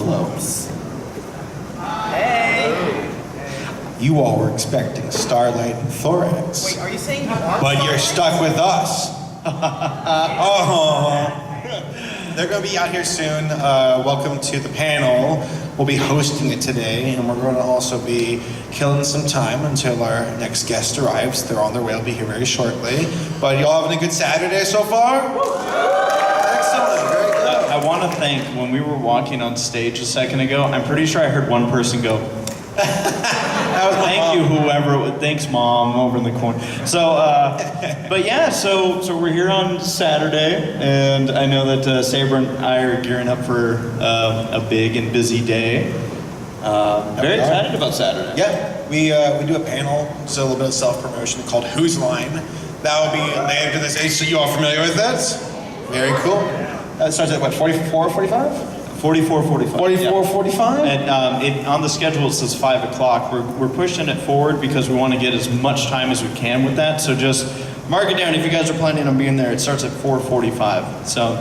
envelopes. Hey! You all were expecting Starlight and Thorax. Wait, are you saying you are? But you're stuck with us. Oh. They're going to be out here soon. Welcome to the panel. We'll be hosting it today, and we're going to also be killing some time until our next guest arrives. They're on their way. They'll be here very shortly. But y'all having a good Saturday so far? Excellent. Very good. I want to thank, when we were walking on stage a second ago, I'm pretty sure I heard one person go, thank you, whoever. Thanks, Mom, over in the corner. So, but yeah, so we're here on Saturday, and I know that Saber and I are gearing up for a big and busy day. Very excited about Saturday. Yeah, we do a panel, so a little bit of self-promotion called Whose Line. That will be later this age, so you all familiar with that? Very cool. It starts at what, 44, 45? 44:45. 44:45? And on the schedule it says 5 o'clock. We're pushing it forward because we want to get as much time as we can with that. So just mark it down if you guys are planning on being there. It starts at 4:45. So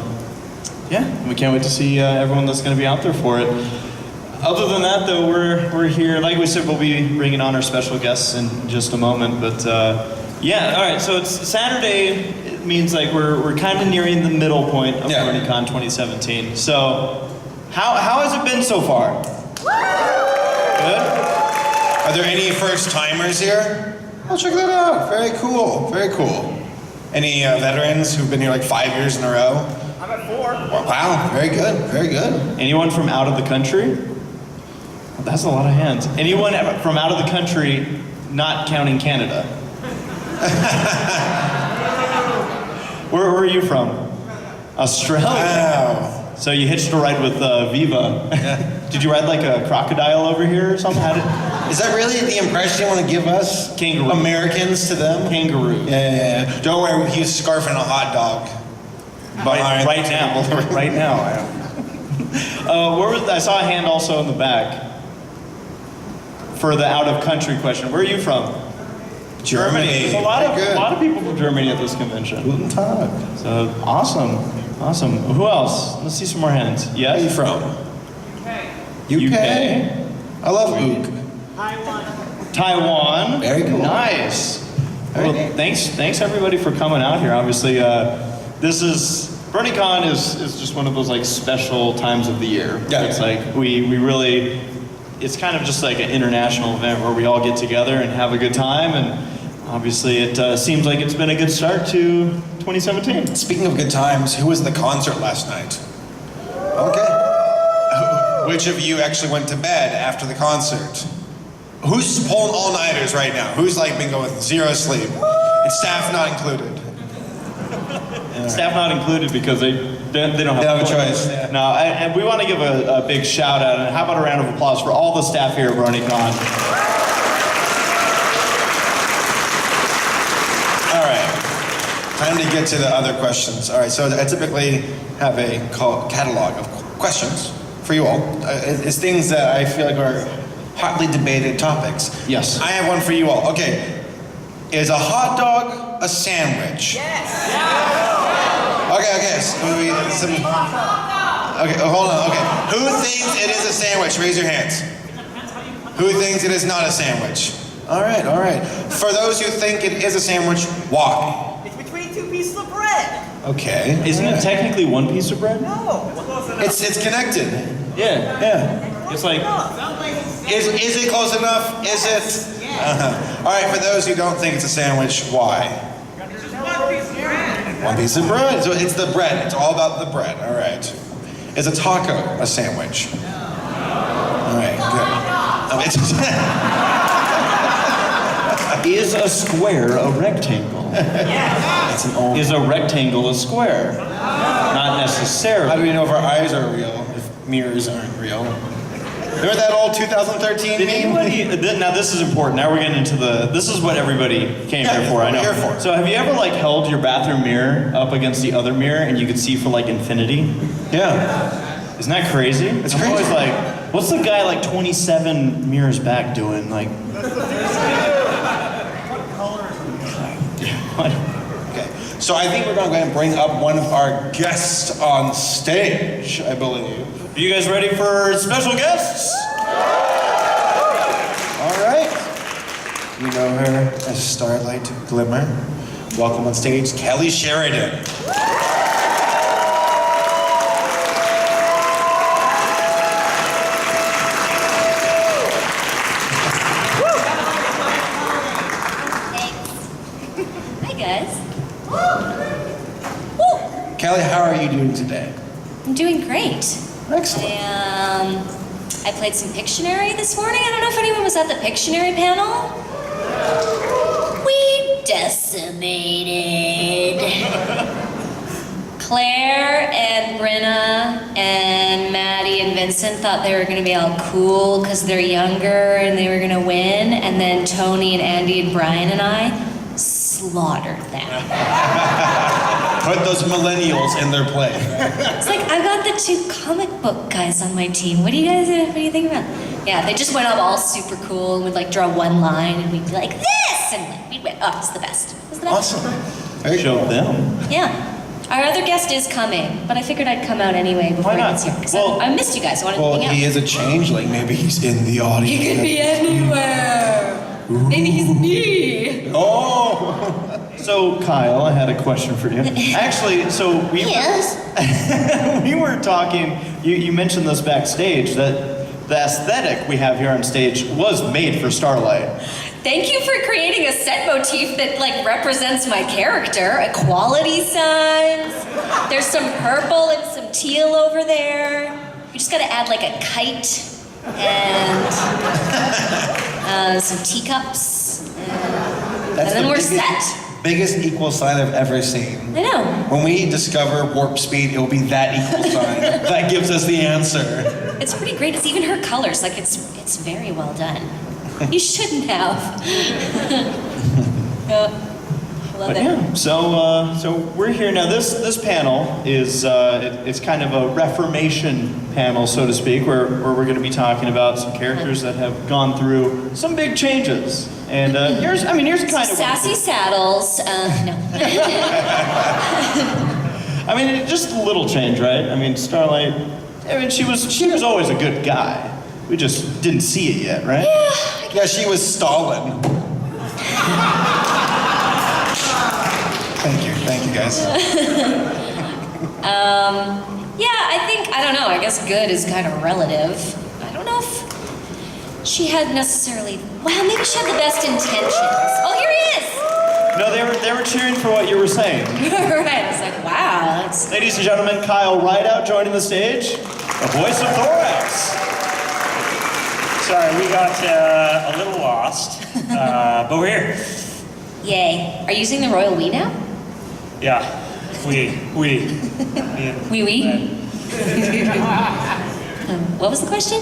yeah, we can't wait to see everyone that's going to be out there for it. Other than that, though, we're here. Like we said, we'll be bringing on our special guests in just a moment. But yeah, all right. So it's Saturday. It means like we're kind of nearing the middle point of Bronycon 2017. So. How has it been so far? Good? Are there any first-timers here? Oh, check that out. Very cool. Very cool. Any veterans who've been here like 5 years in a row? I'm at 4. Wow, very good. Very good. Anyone from out of the country? Well, that's a lot of hands. Anyone from out of the country, not counting Canada? Where are you from? Australia? Wow. So you hitched a ride with Viva. Yeah. Did you ride like a crocodile over here or something? Is that really the impression you want to give us? Kangaroo. Americans to them? Kangaroo. Yeah. Don't worry, he's scarfing a hot dog. Right now. Right now. I saw a hand also in the back for the out of country question. Where are you from? Germany. There's a lot of people from Germany at this convention. Guten Tag. So awesome. Awesome. Who else? Let's see some more hands. Yes? Where are you from? UK. I love UK. Taiwan. Very cool. Nice. Well, thanks everybody for coming out here. Obviously, Bronycon is just one of those like special times of the year. Yeah. It's like we really, it's kind of just like an international event where we all get together and have a good time, and obviously it seems like it's been a good start to 2017. Speaking of good times, who was at the concert last night? Okay. Which of you actually went to bed after the concert? Who's pulling all-nighters right now? Who's like been going zero sleep? And staff not included. Staff not included because they don't have a choice. Yeah. No, and we want to give a big shout out, and how about a round of applause for all the staff here at Bronycon. All right, time to get to the other questions. All right, so I typically have a catalog of questions for you all. It's things that I feel like are hotly debated topics. Yes. I have one for you all. Okay, is a hot dog a sandwich? Yes. Okay, okay, hold on, okay. Who thinks it is a sandwich? Raise your hands. Who thinks it is not a sandwich? All right. For those who think it is a sandwich, why? It's between 2 pieces of bread. Okay. Isn't it technically one piece of bread? No. It's connected. Yeah. It's like, Is it close enough? Is it? All right, for those who don't think it's a sandwich, why? One piece of bread. So it's the bread. It's all about the bread. All right. Is a taco a sandwich? All right, good. is a square a rectangle? That's an old. Is a rectangle a square? Not necessarily. How do we know if our eyes are real, if mirrors aren't real? Remember that old 2013 Did meme? anybody, now this is important. Now we're getting into this is what everybody came here for, I know. Here for. So have you ever like held your bathroom mirror up against the other mirror and you could see for like infinity? Yeah. Isn't that crazy? It's I'm crazy. always like, what's the guy like 27 mirrors back doing? Like, What color is it? what? Okay. So I think we're going to go ahead and bring up one of our guests on stage, I believe. Are you guys ready for special guests? All right. You know her as Starlight Glimmer. Welcome on stage, Kelly Sheridan. Kelly, how are you doing today? I'm doing great. Excellent. I played some Pictionary this morning. I don't know if anyone was at the Pictionary panel. We decimated. Claire and Brenna and Maddie and Vincent thought they were going to be all cool because they're younger and they were going to win. And then Tony and Andy and Brian and I slaughtered them. Put those millennials in their place. It's like, I've got the 2 comic book guys on my team. What do you think about? Yeah, they just went up all super cool and would like draw one line and we'd be like, this! And like, we'd win. Oh, it's the best. It was the best. Awesome. Very Show cool. them. Yeah. Our other guest is coming, but I figured I'd come out anyway before Why he not? gets here. Because Well- I missed you guys. I wanted to Well, hang out. he is a changeling. Maybe he's in the audience. He could be anywhere. Maybe he's me. Oh! So, Kyle, I had a question for you. Actually, so we we were talking, you mentioned this backstage, that the aesthetic we have here on stage was made for Starlight. Thank you for creating a set motif that like represents my character. Equality signs. There's some purple and some teal over there. You just gotta add like a kite and some teacups. And then we're set. Biggest equal sign I've ever seen. I know. When we discover warp speed, it will be that equal sign. That gives us the answer. It's pretty great. It's even her colors. Like it's very well done. You shouldn't have. Love But it. yeah, so we're here now. This panel is it's kind of a reformation panel, so to speak, where we're going to be talking about some characters that have gone through some big changes. And here's kind of Sassy Saddles. No. I mean, just a little change, right? I mean, Starlight. I mean, she was always a good guy. We just didn't see it yet, right? Yeah, she was Stalin. Thank you guys. I don't know. I guess good is kind of relative. I don't know if she had necessarily. Well, maybe she had the best intentions. Oh, here he is. No, they were cheering for what you were saying. Right. I was like, wow. That's... Ladies and gentlemen, Kyle Rideout joining the stage, the voice of Thorax. Sorry, we got a little lost, but we're here. Yay. Are you using the royal we now? Yeah, we. Oui. What was the question?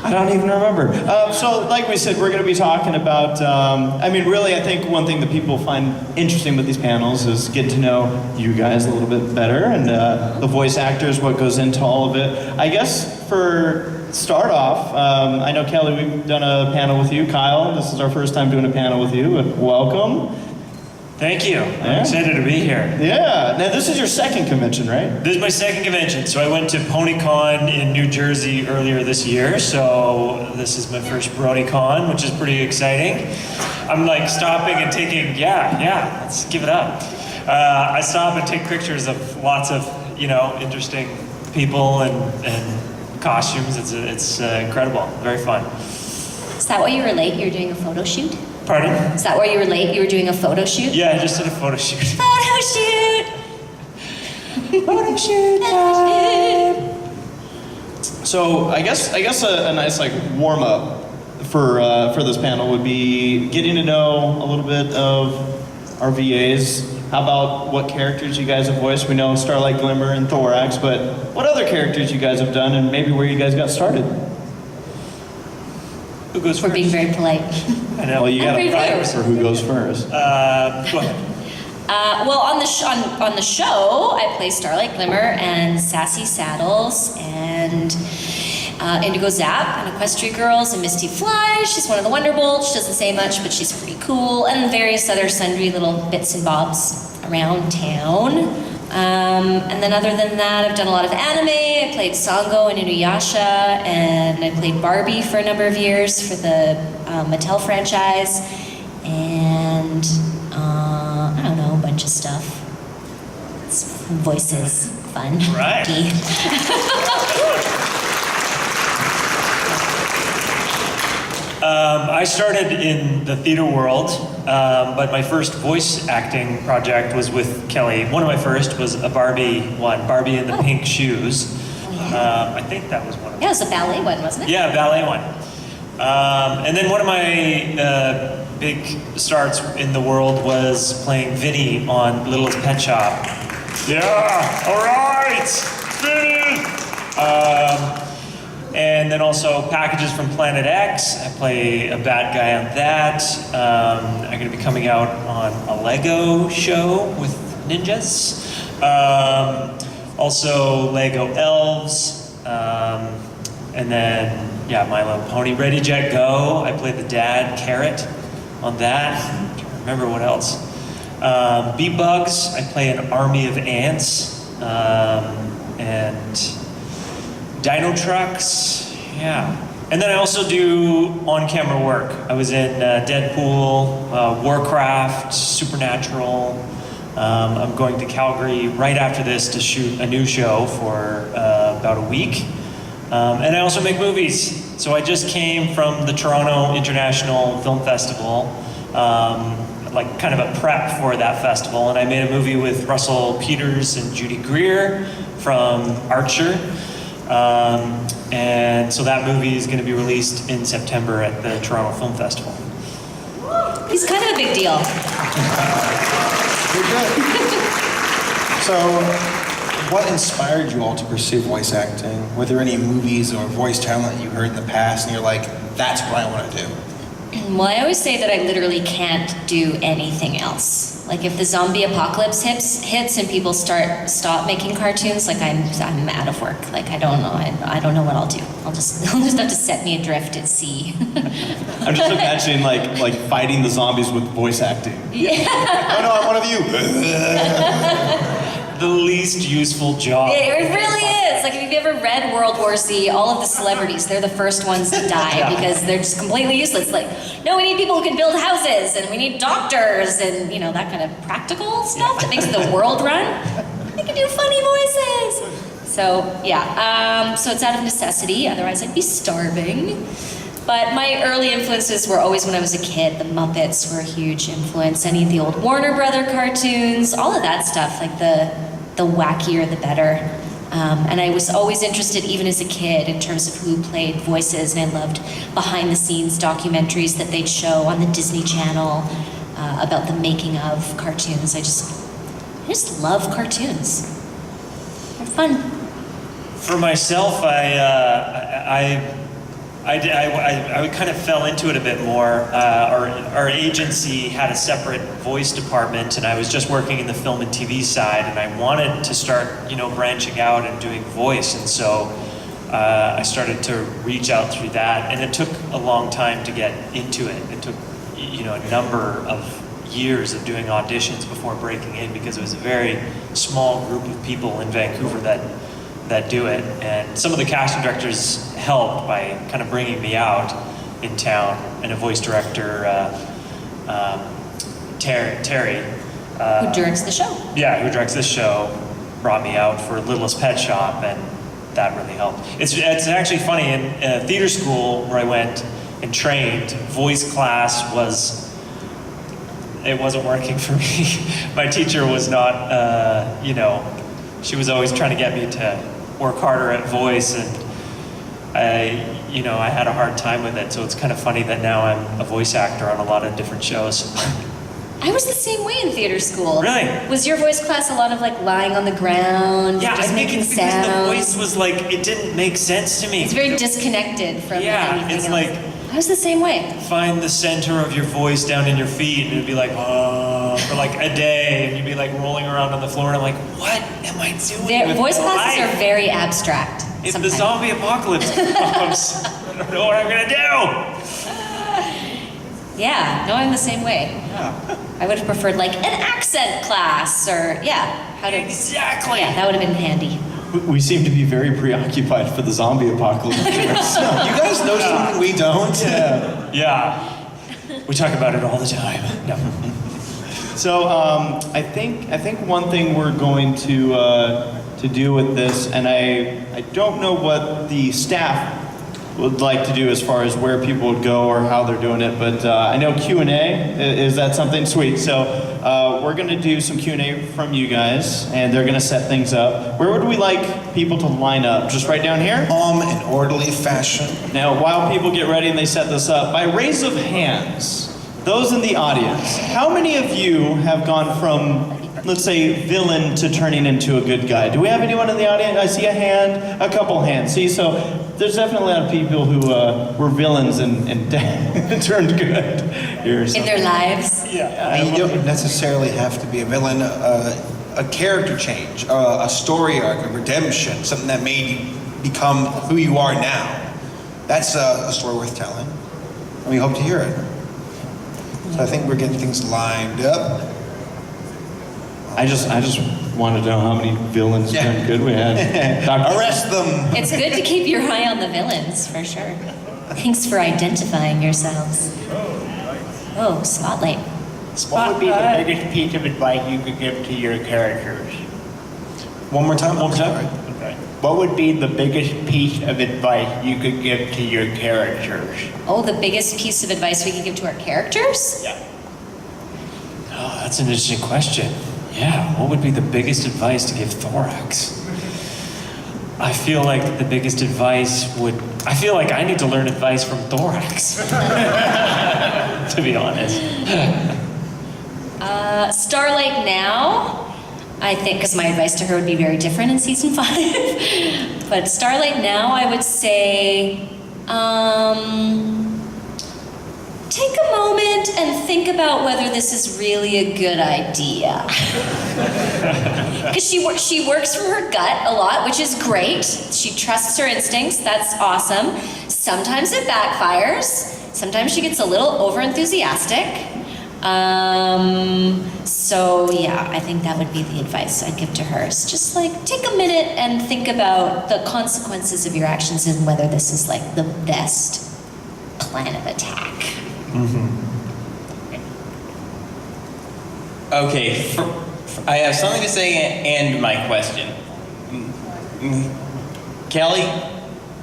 I don't even remember. So, like we said, we're going to be talking about. I mean, really, I think one thing that people find interesting with these panels is getting to know you guys a little bit better and the voice actors, what goes into all of it. I guess for start off, I know Kelly, we've done a panel with you. Kyle, this is our first time doing a panel with you. Welcome. Thank you. I'm excited to be here. Yeah. Now, this is your second convention, right? This is my second convention. So I went to Bronycon in New Jersey earlier this year. So this is my first Bronycon, which is pretty exciting. I'm like stopping and taking, let's give it up. I stop and take pictures of lots of, interesting people and costumes. It's incredible. Very fun. Is that why you were late? You were doing a photo shoot? Pardon? Is that why you were late? You were doing a photo shoot? Yeah, I just did a photo shoot. Photo shoot! Photo shoot! So I guess a nice like warm up for this panel would be getting to know a little bit of our VAs. How about what characters you guys have voiced? We know Starlight Glimmer and Thorax, but what other characters you guys have done and maybe where you guys got started? Who goes We're first? being very polite. I know. Well, you got I'm to very fight first. for who goes first. Go ahead. Well, on the show, I play Starlight Glimmer and Sassy Saddles and Indigo Zap and Equestria Girls and Misty Fly. She's one of the Wonderbolts. She doesn't say much, but she's pretty cool. And various other sundry little bits and bobs around town. And then other than that, I've done a lot of anime. I played Sango and Inuyasha, and I played Barbie for a number of years for the Mattel franchise, and I don't know, a bunch of stuff. It's voices, fun. Right. I started in the theater world, but my first voice acting project was with Kelly. One of my first was a Barbie one, Barbie in the Pink Shoes. I think that was one of them. Yeah, it was a ballet one, wasn't it? Yeah, ballet one. And then one of my big starts in the world was playing Vinny on Littlest Pet Shop. Yeah, all right, Vinny! And then also Packages from Planet X. I play a bad guy on that. I'm going to be coming out on a Lego show with ninjas. Also Lego Elves. And then, yeah, My Little Pony, Ready, Jet, Go. I played the dad, Carrot, on that. I'm trying to remember what else. Bee Bugs. I play an army of ants. And Dino Trucks, yeah. And then I also do on-camera work. I was in Deadpool, Warcraft, Supernatural. I'm going to Calgary right after this to shoot a new show for about a week. And I also make movies. So I just came from the Toronto International Film Festival, like kind of a prep for that festival. And I made a movie with Russell Peters and Judy Greer from Archer. And so that movie is going to be released in September at the Toronto Film Festival. He's kind of a big deal. You're good. So, what inspired you all to pursue voice acting? Were there any movies or voice talent you heard in the past and you're like, that's what I want to do? Well, I always say that I literally can't do anything else. Like if the zombie apocalypse hits and people stop making cartoons, like I'm out of work. Like I don't know what I'll do. I'll just have to set me adrift at sea. I'm just imagining like fighting the zombies with voice acting. Yeah. Oh no, I'm one of you. The least useful job. It really is. Like if you've ever read World War Z, all of the celebrities, they're the first ones to die because they're just completely useless. Like, no, we need people who can build houses and we need doctors and, you know, that kind of practical stuff that makes the world run. They can do funny voices. So, yeah. So it's out of necessity, otherwise I'd be starving. But my early influences were always when I was a kid. The Muppets were a huge influence. Any of the old Warner Brother cartoons, all of that stuff, like the wackier the better. And I was always interested, even as a kid, in terms of who played voices, and I loved behind-the-scenes documentaries that they'd show on the Disney Channel about the making of cartoons. I just love cartoons. They're fun. For myself, I kind of fell into it a bit more. Our agency had a separate voice department, and I was just working in the film and TV side, and I wanted to start, branching out and doing voice, and so I started to reach out through that, and it took a long time to get into it. It took, a number of years of doing auditions before breaking in, because it was a very small group of people in Vancouver that do it, and some of the casting directors helped by kind of bringing me out in town, and a voice director, Terry. Who directs the show? Yeah, who directs this show, brought me out for Littlest Pet Shop, and that really helped. It's actually funny, in theater school where I went and trained, voice class it wasn't working for me. My teacher was not, she was always trying to get me to work harder at voice, and I had a hard time with it, so it's kind of funny that now I'm a voice actor on a lot of different shows. I was the same way in theater school. Really? Was your voice class a lot of lying on the ground, Yeah, just I think making it's because sounds? the voice was it didn't make sense to me. It's very disconnected from anything it's else. I was the same way. Find the center of your voice down in your feet, and it'd be for a day, and you'd be rolling around on the floor, and I'm like, what am I doing with Voice my classes life? are very abstract. If sometimes. the zombie apocalypse comes, I don't know what I'm gonna do. Yeah, no, I'm the same way. Yeah. I would have preferred an accent class, or how to... Exactly. Yeah, that would have been handy. We seem to be very preoccupied for the zombie apocalypse. You guys know something we don't? Yeah. We talk about it all the time. No. So I think one thing we're going to do with this, and I don't know what the staff would like to do as far as where people would go or how they're doing it, but I know Q&A, is that something? Sweet. So we're going to do some Q&A from you guys, and they're going to set things up. Where would we like people to line up? Just right down here? In orderly fashion. Now, while people get ready and they set this up, by raise of hands, those in the audience, how many of you have gone from, let's say, villain to turning into a good guy? Do we have anyone in the audience? I see a hand, a couple hands. See, so there's definitely a lot of people who were villains and turned good here. So. In their lives. Yeah. And you don't necessarily have to be a villain. A character change, a story arc, a redemption, something that made you become who you are now. That's a story worth telling. And we hope to hear it. So I think we're getting things lined up. I just wanted to know how many villains turned good we had. Arrest them! It's good to keep your eye on the villains, for sure. Thanks for identifying yourselves. Oh, spotlight. What would be the biggest piece of advice you could give to your characters? One more time? Okay. What would be the biggest piece of advice you could give to your characters? Oh, the biggest piece of advice we could give to our characters? Yeah. Oh, that's an interesting question. Yeah, what would be the biggest advice to give Thorax? I feel like the biggest advice would... I feel like I need to learn advice from Thorax. To be honest. Starlight now, I think, because my advice to her would be very different in season 5. But Starlight now, I would say, take a moment and think about whether this is really a good idea. Because she works from her gut a lot, which is great. She trusts her instincts. That's awesome. Sometimes it backfires. Sometimes she gets a little over-enthusiastic. So yeah, I think that would be the advice I'd give to her. Is just like, take a minute and think about the consequences of your actions and whether this is like the best plan of attack. Okay, I have something to say and my question. Kelly,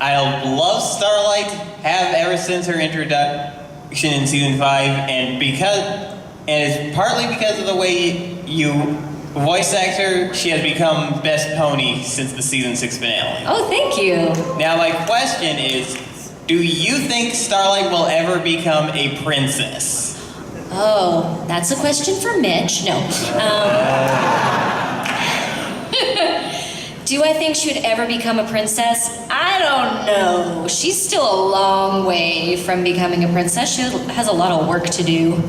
I love Starlight, have ever since her introduction in season 5, and it's partly because of the way you voice act her, she has become best pony since the season 6 finale. Oh, thank you. Now my question is, do you think Starlight will ever become a princess? Oh, that's a question for Mitch. No. Do I think she would ever become a princess? I don't know. She's still a long way from becoming a princess. She has a lot of work to do.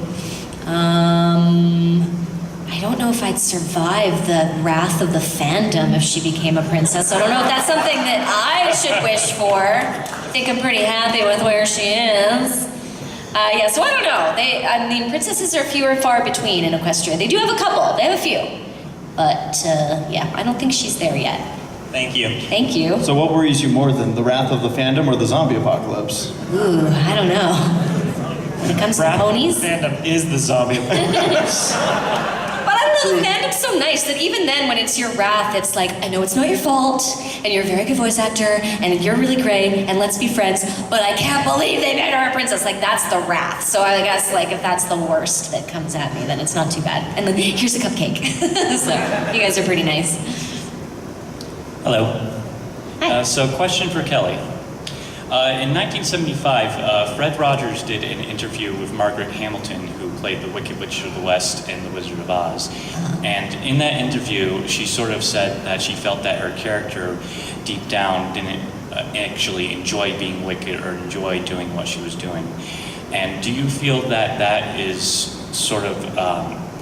I don't know if I'd survive the wrath of the fandom if she became a princess. I don't know if that's something that I should wish for. I think I'm pretty happy with where she is. Yeah, so I don't know. Princesses are few and far between in Equestria. They do have a couple. They have a few. But, yeah, I don't think she's there yet. Thank you. Thank you. So what worries you more than the wrath of the fandom or the zombie apocalypse? Ooh, I don't know. When it comes to ponies. Fandom is the zombie apocalypse. But I don't know, the fandom's so nice that even then when it's your wrath, it's like, I know it's not your fault, and you're a very good voice actor, and you're really great, and let's be friends, but I can't believe they made her a princess. Like, that's the wrath. So I guess, like, if that's the worst that comes at me, then it's not too bad. And then here's a cupcake. So you guys are pretty nice. Hello. Hi. So question for Kelly. In 1975, Fred Rogers did an interview with Margaret Hamilton, who played the Wicked Witch of the West in The Wizard of Oz. And in that interview, she sort of said that she felt that her character deep down didn't actually enjoy being wicked or enjoy doing what she was doing. And do you feel that that is sort of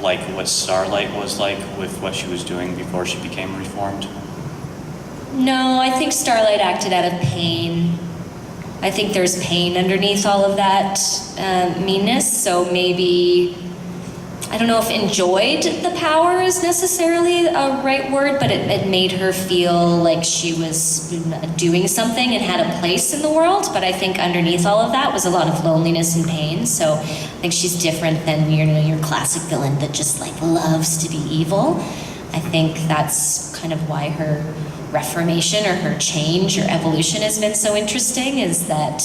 like what Starlight was like with what she was doing before she became reformed? No, I think Starlight acted out of pain. I think there's pain underneath all of that meanness, so maybe I don't know if enjoyed the power is necessarily a right word, but it made her feel like she was doing something and had a place in the world. But I think underneath all of that was a lot of loneliness and pain. So I think she's different than your classic villain that just like loves to be evil. I think that's kind of why her reformation or her change or evolution has been so interesting, is that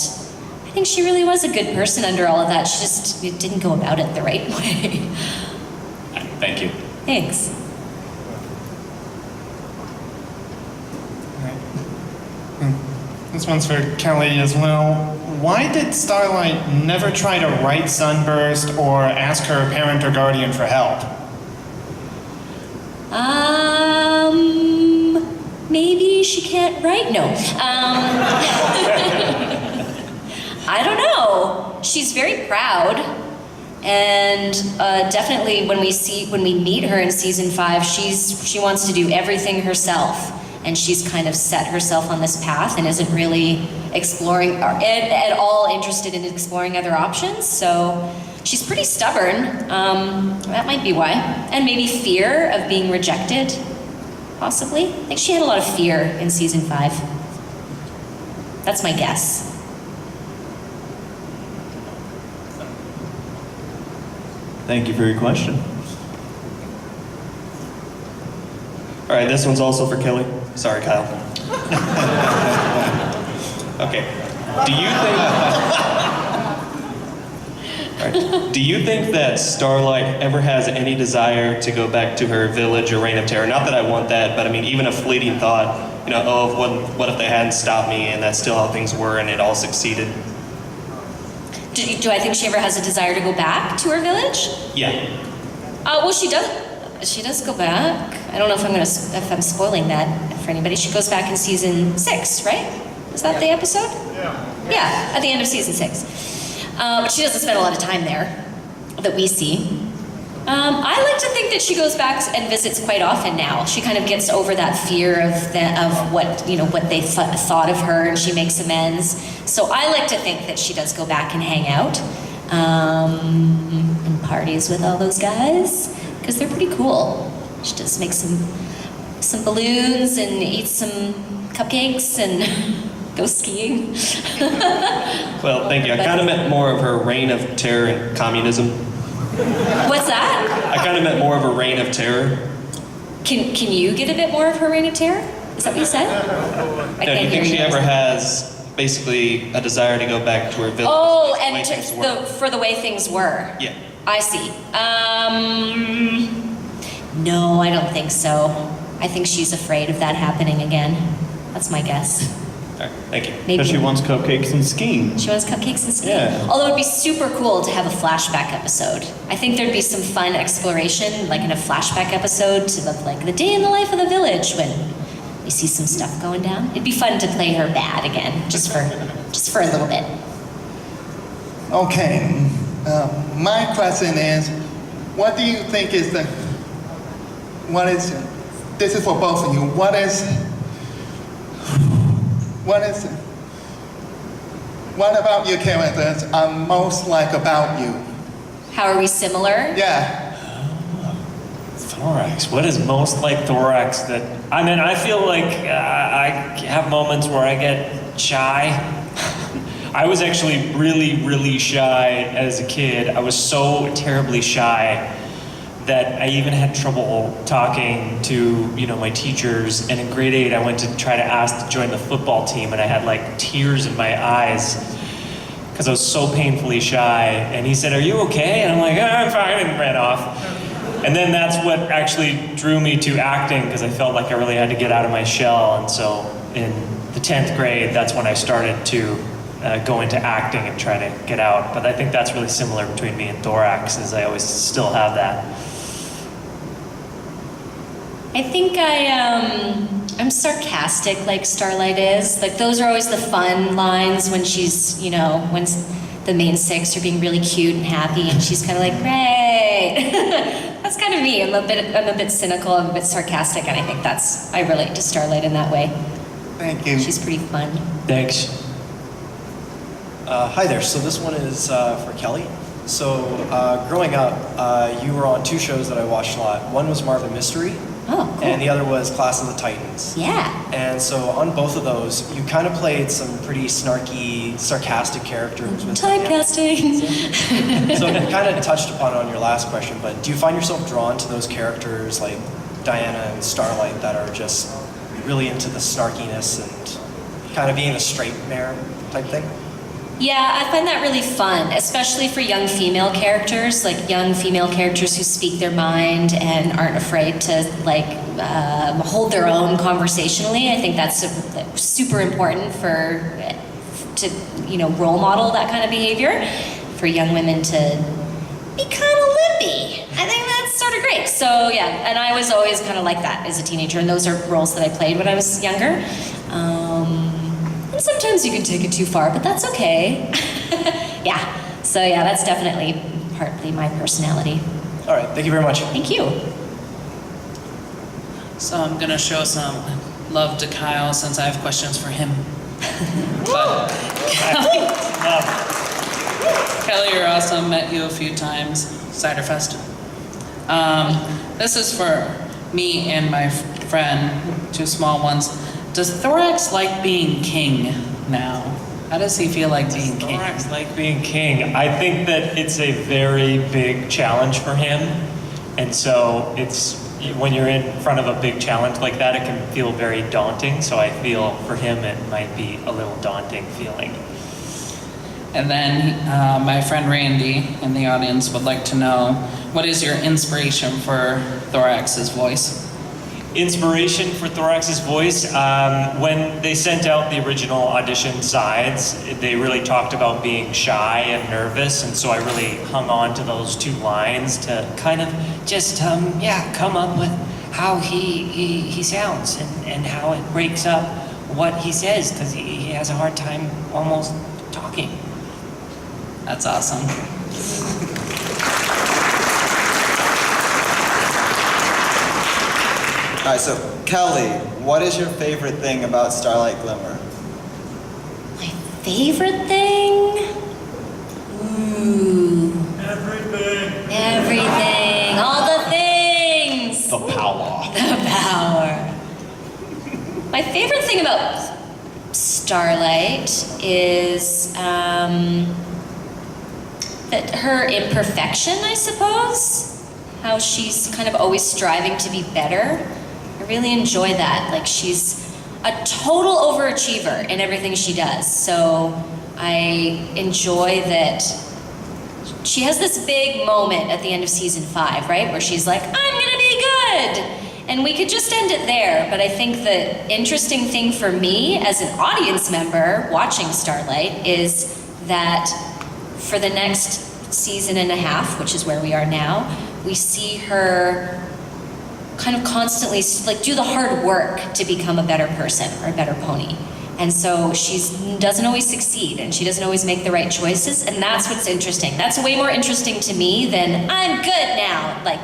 I think she really was a good person under all of that. She just didn't go about it the right way. Thank you. Thanks. This one's for Kelly as well. Why did Starlight never try to write Sunburst or ask her parent or guardian for help? Maybe she can't write? No. I don't know. She's very proud, and definitely when we meet her in season 5, she wants to do everything herself, and she's kind of set herself on this path and isn't really exploring or at all interested in exploring other options. So she's pretty stubborn. That might be why, and maybe fear of being rejected, possibly. I think she had a lot of fear in season 5. That's my guess. Thank you for your question. All right, this one's also for Kelly. Sorry, Kyle. Okay. Do you think that Starlight ever has any desire to go back to her village or Reign of Terror? Not that I want that, but I mean, even a fleeting thought, what if they hadn't stopped me and that's still how things were and it all succeeded? Do I think she ever has a desire to go back to her village? Yeah. Well, she does. She does go back. I don't know if I'm spoiling that for anybody. She goes back in season 6, right? Is that the episode? Yeah, at the end of season 6. But she doesn't spend a lot of time there that we see. I like to think that she goes back and visits quite often now. She kind of gets over that fear of what they thought of her, and she makes amends. So I like to think that she does go back and hang out and parties with all those guys, because they're pretty cool. She does make some balloons and eat some cupcakes and go skiing. Well, thank you. I kind of meant more of her reign of terror and communism. What's that? I kind of meant more of a reign of terror. Can you get a bit more of her reign of terror? Is that what you said? Do you think she ever has basically a desire to go back to her village? Oh, the way and things were? for the way things were. Yeah. I see. No, I don't think so. I think she's afraid of that happening again. That's my guess. All right, thank you. Maybe. Because she wants cupcakes and skiing. She wants cupcakes and skiing. Yeah. Although it'd be super cool to have a flashback episode. I think there'd be some fun exploration, like in a flashback episode to the day in the life of the village when we see some stuff going down. It'd be fun to play her bad again, just for a little bit. Okay, my question is, what do you think is this is for both of you, what about your characters are most like about you? How are we similar? Yeah. Thorax. What is most like Thorax that... I feel like I have moments where I get shy. I was actually really, really shy as a kid. I was so terribly shy that I even had trouble talking to, my teachers. And in grade 8, I went to try to ask to join the football team, and I had tears in my eyes because I was so painfully shy. And he said, "Are you okay?" And I'm like, "I'm fine," and ran off. And then that's what actually drew me to acting, because I felt like I really had to get out of my shell. And so in the 10th grade, that's when I started to go into acting and try to get out. But I think that's really similar between me and Thorax, is I always still have that. I think I'm sarcastic like Starlight is. Those are always the fun lines when she's, when the main 6 are being really cute and happy, and she's kind of like, "Great." That's kind of me. I'm a bit cynical, I'm a bit sarcastic, and I think I relate to Starlight in that way. Thank you. She's pretty fun. Thanks. Hi there. So this one is for Kelly. So, growing up, you were on two shows that I watched a lot. One was Marvin Mystery, Oh, cool. and the other was Class of the Titans. Yeah. And so, on both of those, you kind of played some pretty snarky, sarcastic characters. Typecasting. So, you kind of touched upon it on your last question, but do you find yourself drawn to those characters like Diana and Starlight that are just really into the snarkiness and kind of being the straight mare type thing? Yeah, I find that really fun, especially for young female characters, like young female characters who speak their mind and aren't afraid to hold their own conversationally. I think that's super important to role model that kind of behavior for young women to be kind of lippy. I think that's sort of great. So yeah, and I was always kind of like that as a teenager, and those are roles that I played when I was younger. And sometimes you can take it too far, but that's okay. Yeah, so yeah, that's definitely partly my personality. All right, thank you very much. Thank you. So I'm gonna show some love to Kyle since I have questions for him. But Kelly, you're awesome. Met you a few times. Ciderfest. This is for me and my friend, two small ones. Does Thorax like being king now? How does he feel like being king? Thorax like being king. I think that it's a very big challenge for him. And so when you're in front of a big challenge like that, it can feel very daunting. So I feel for him it might be a little daunting feeling. And then my friend Randy in the audience would like to know, what is your inspiration for Thorax's voice? Inspiration for Thorax's voice, when they sent out the original audition sides, they really talked about being shy and nervous, and so I really hung on to those two lines to kind of just, come up with how he sounds and how it breaks up what he says, because he has a hard time almost talking. That's awesome. All right, so Kelly, what is your favorite thing about Starlight Glimmer? My favorite thing? Ooh. Everything. All the things. The power. The power. My favorite thing about Starlight is that her imperfection, I suppose. How she's kind of always striving to be better. I really enjoy that. Like, she's a total overachiever in everything she does. So I enjoy that she has this big moment at the end of season 5, right? Where she's like, I'm gonna be good. And we could just end it there, but I think the interesting thing for me as an audience member watching Starlight is that for the next season and a half, which is where we are now, we see her kind of constantly do the hard work to become a better person or a better pony. And so she doesn't always succeed, and she doesn't always make the right choices, and that's what's interesting. That's way more interesting to me than I'm good now. Like,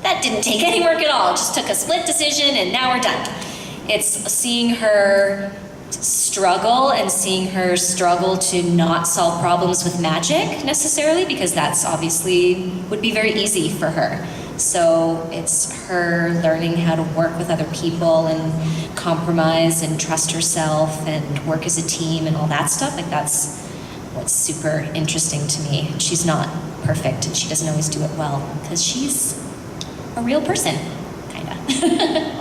that didn't take any work at all. It just took a split decision and now we're done. It's seeing her struggle and seeing her struggle to not solve problems with magic necessarily, because that's obviously would be very easy for her. So it's her learning how to work with other people and compromise and trust herself and work as a team and all that stuff. Like, that's what's super interesting to me. She's not perfect and she doesn't always do it well because she's a real person, kinda.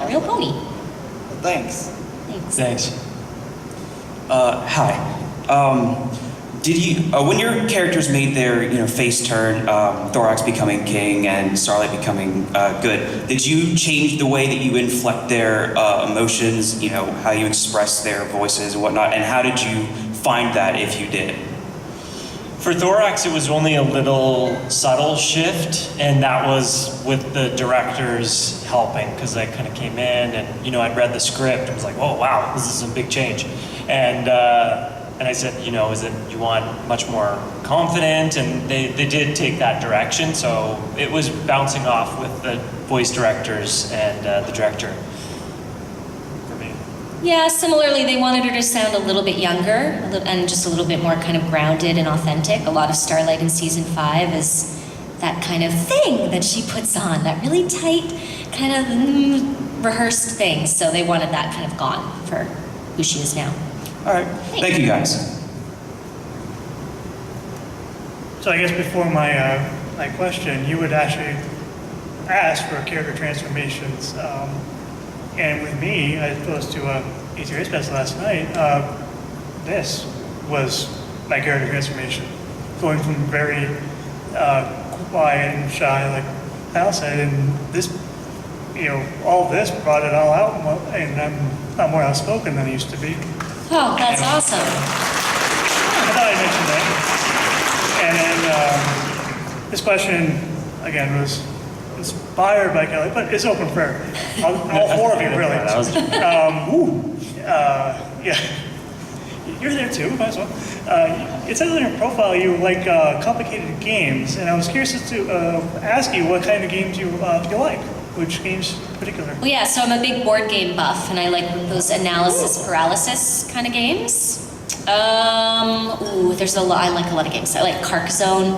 A real pony. Thanks. Thanks. Hi. Did you, when your characters made their, face turn, Thorax becoming king and Starlight becoming good, did you change the way that you inflect their emotions, how you express their voices and whatnot, and how did you find that if you did? For Thorax, it was only a little subtle shift, and that was with the directors helping, because I kind of came in and, I'd read the script and was like, oh, wow, this is a big change. And I said, is it you want much more confident? And they did take that direction, so it was bouncing off with the voice directors and the director for me. Yeah, similarly, they wanted her to sound a little bit younger and just a little bit more kind of grounded and authentic. A lot of Starlight in season 5 is that kind of thing that she puts on, that really tight, kind of rehearsed thing. So they wanted that kind of gone for who she is now. All right. Thank you, guys. So I guess before my question, you would actually ask for character transformations. And with me, as opposed to ETA Space last night, this was my character transformation. Going from very quiet and shy, like Al said, and this, all this brought it all out, and I'm a lot more outspoken than I used to be. Oh, that's awesome. I thought I mentioned that. And then this question, again, was inspired by Kelly, but it's open for all four of you, really. Yeah. You're there too, might as well. It says in your profile you like complicated games, and I was curious as to ask you what kind of games you like. Which games in particular? Well, yeah, so I'm a big board game buff, and I like those analysis paralysis kind of games. There's a lot. I like a lot of games. I like Carcassonne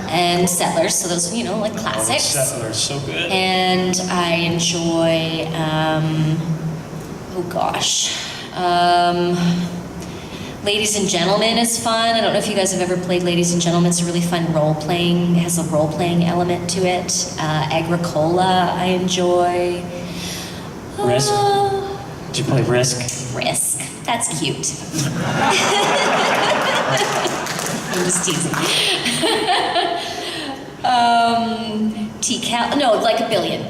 and Settlers, so those, like classics. Settlers, so good. And I enjoy, Ladies and Gentlemen is fun. I don't know if you guys have ever played Ladies and Gentlemen. It's a really fun role-playing. It has a role-playing element to it. Agricola I enjoy. Risk? Did you play Risk? Risk. That's cute. I'm just teasing.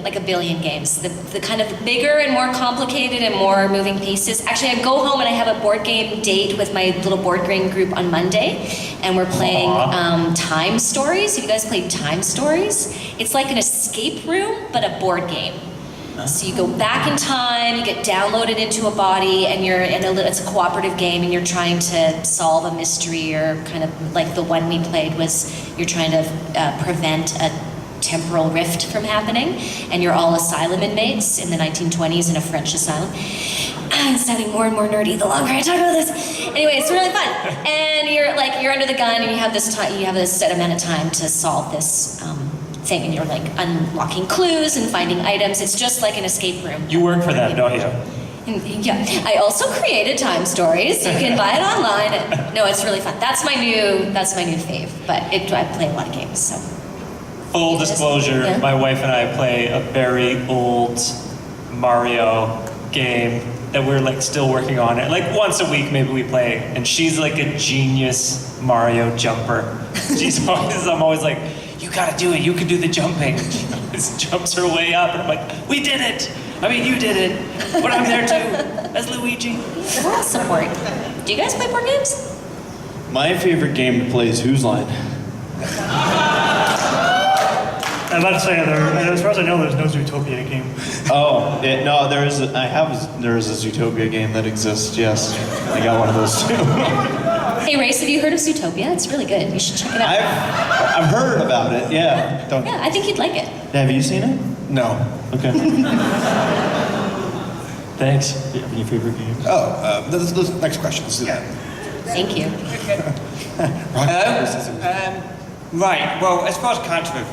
Like a billion games. The kind of bigger and more complicated and more moving pieces. Actually, I go home and I have a board game date with my little board game group on Monday, and we're playing Time Stories. Have you guys played Time Stories? It's like an escape room, but a board game. So you go back in time, you get downloaded into a body, and it's a cooperative game, and you're trying to solve a mystery, or kind of like the one we played was you're trying to prevent a temporal rift from happening, and you're all asylum inmates in the 1920s in a French asylum. I'm sounding more and more nerdy the longer I talk about this. Anyway, it's really fun, and you're under the gun, and you have this time, you have this set amount of time to solve this thing, and you're like unlocking clues and finding items. It's just like an escape room. You work for them, don't you? Yeah, I also created Time Stories. You can buy it online. No, it's really fun. That's my new fave. But I play a lot of games, so. Full disclosure, Yeah. my wife and I play a very old Mario game that we're like still working on it. Like once a week maybe we play, and she's like a genius Mario jumper. I'm always like, you gotta do it, you can do the jumping. She jumps her way up, and I'm like, we did it! I mean, you did it, but I'm there too, as Luigi. Moral support. Do you guys play board games? My favorite game to play is Whose Line. I'm about to say, as far as I know, there's no Zootopia game. Oh, no, there is a Zootopia game that exists, yes. I got one of those too. Hey, Race, have you heard of Zootopia? It's really good. You should check it out. I've heard about it, yeah. Yeah, I think you'd like it. Have you seen it? No. Okay. Thanks. Do you have any favorite games? This next question. Let's do that. Thank you. Right, well, as far as character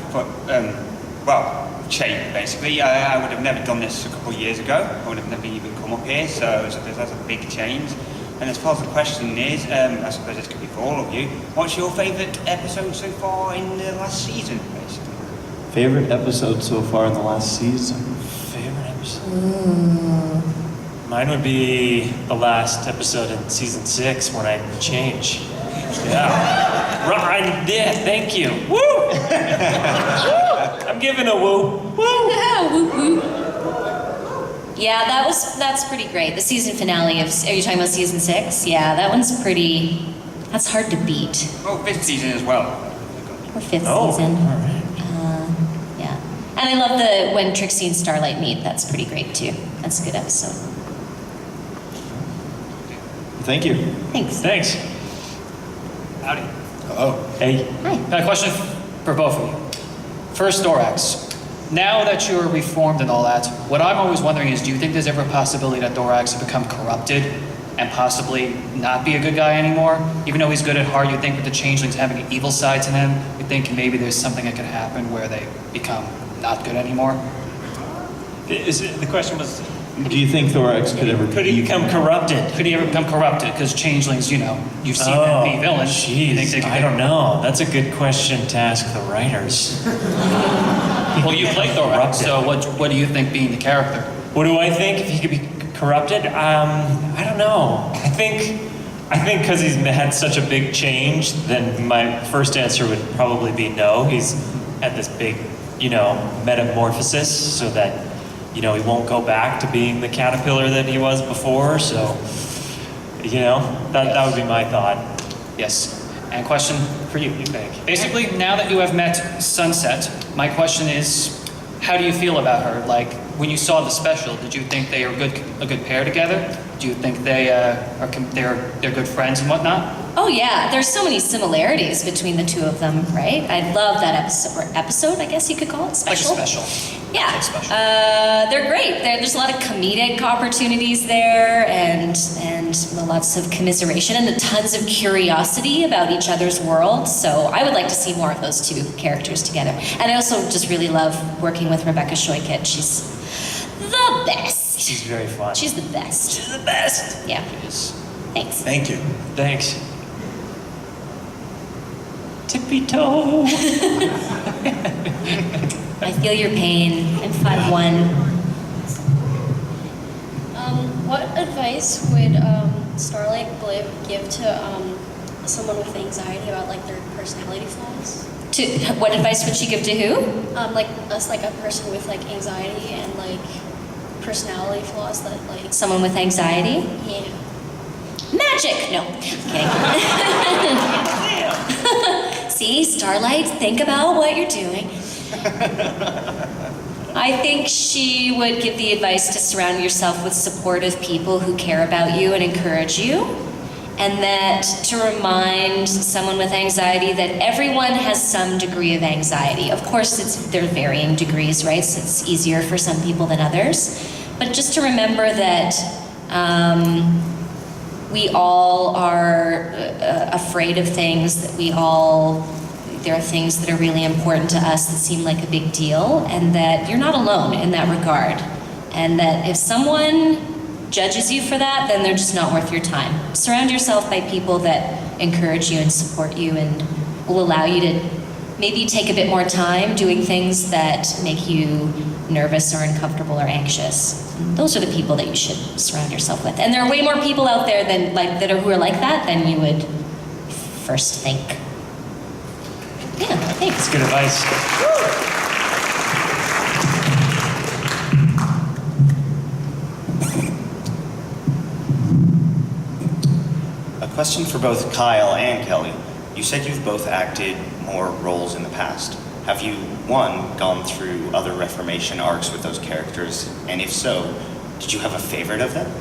shape, basically, I would have never done this a couple of years ago. I would have never even come up here, so that's a big change. And as far as the question is, I suppose this could be for all of you, what's your favourite episode so far in the last season, basically? Favorite episode so far in the last season? Favorite episode? Mine would be the last episode in season 6 when I change. Yeah. Right, yeah, thank you. Woo! I'm giving a woo. Woo! Woo woo. Yeah, that's pretty great. The season finale are you talking about season 6? Yeah, that one's pretty, that's hard to beat. Oh, 5th season as well. Or 5th season. All right. Yeah. And I love when Trixie and Starlight meet. That's pretty great too. That's a good episode. Thank you. Thanks. Howdy. Hello. Hey. Hi. Got a question for both of you. First, Thorax. now that you're reformed and all that, what I'm always wondering is, do you think there's ever a possibility that Thorax will become corrupted and possibly not be a good guy anymore? Even though he's good at heart, you think with the changelings having an evil side to them, you think maybe there's something that could happen where they become not good anymore? The question was, Do you think Thorax could ever could he become corrupted? Could he ever become corrupted? Because changelings, you know, you've seen them be villains. You think they could I don't know. That's a good question to ask the writers. Well, you play Thorax, so what do you think being the character? What do I think if he could be corrupted? I don't know. I think because he's had such a big change, then my first answer would probably be no. He's had this big, metamorphosis, so that, he won't go back to being the caterpillar that he was before. So, that would be my thought. Yes. And question for you. Basically, now that you have met Sunset, my question is, how do you feel about her? Like, when you saw the special, did you think they are a good pair together? Do you think they're good friends and whatnot? Oh yeah, there's so many similarities between the two of them, right? I love that episode, I guess you could call it, special. Like a special. Yeah, they're great. There's a lot of comedic opportunities there, and lots of commiseration, and tons of curiosity about each other's worlds. So I would like to see more of those two characters together. And I also just really love working with Rebecca Shoykit. She's the best. She's very fun. She's the best. She's the best. Yeah. Thanks. Thank you. Thanks. Tippy toe. I feel your pain. I'm 5'1". What advice would Starlight give to someone with anxiety about like their personality flaws? What advice would she give to who? Like us, like a person with like anxiety and like personality flaws that like. Someone with anxiety? Yeah. Magic! No, kidding. See, Starlight, think about what you're doing. I think she would give the advice to surround yourself with supportive people who care about you and encourage you. And that to remind someone with anxiety that everyone has some degree of anxiety. Of course, there are varying degrees, right? So it's easier for some people than others. But just to remember that we all are afraid of things, that there are things that are really important to us that seem like a big deal, and that you're not alone in that regard. And that if someone judges you for that, then they're just not worth your time. Surround yourself by people that encourage you and support you and will allow you to maybe take a bit more time doing things that make you nervous or uncomfortable or anxious. Those are the people that you should surround yourself with. And there are way more people out there who are like that than you would first think. Yeah, thanks. That's good advice. A question for both Kyle and Kelly. You said you've both acted more roles in the past. Have you, one, gone through other Reformation arcs with those characters? And if so, did you have a favorite of them?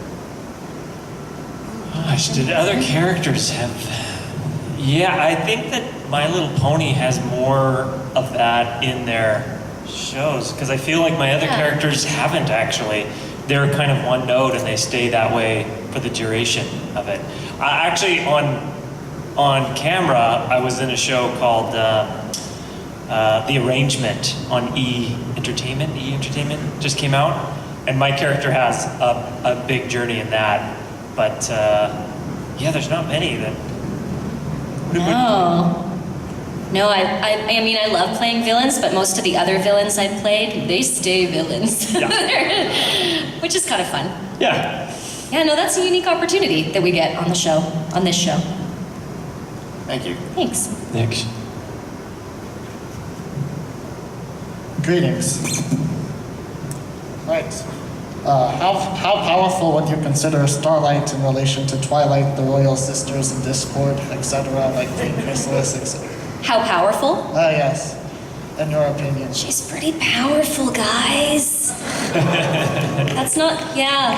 Gosh, did other characters have... Yeah, I think that My Little Pony has more of that in their shows, because I feel like my other characters haven't actually. They're kind of one note and they stay that way for the duration of it. Actually, on camera, I was in a show called The Arrangement on E! Entertainment just came out, and my character has a big journey in that. But there's not many that. No, I mean, I love playing villains, but most of the other villains I've played, they stay villains. Which is kind of fun. Yeah. Yeah, no, that's a unique opportunity that we get on this show. Thank you. Thanks. Thanks. Greetings. Right. How powerful would you consider Starlight in relation to Twilight, the Royal Sisters, and Discord, etc., like Queen Chrysalis, etc.? How powerful? Yes. In your opinion. She's pretty powerful, guys. That's not,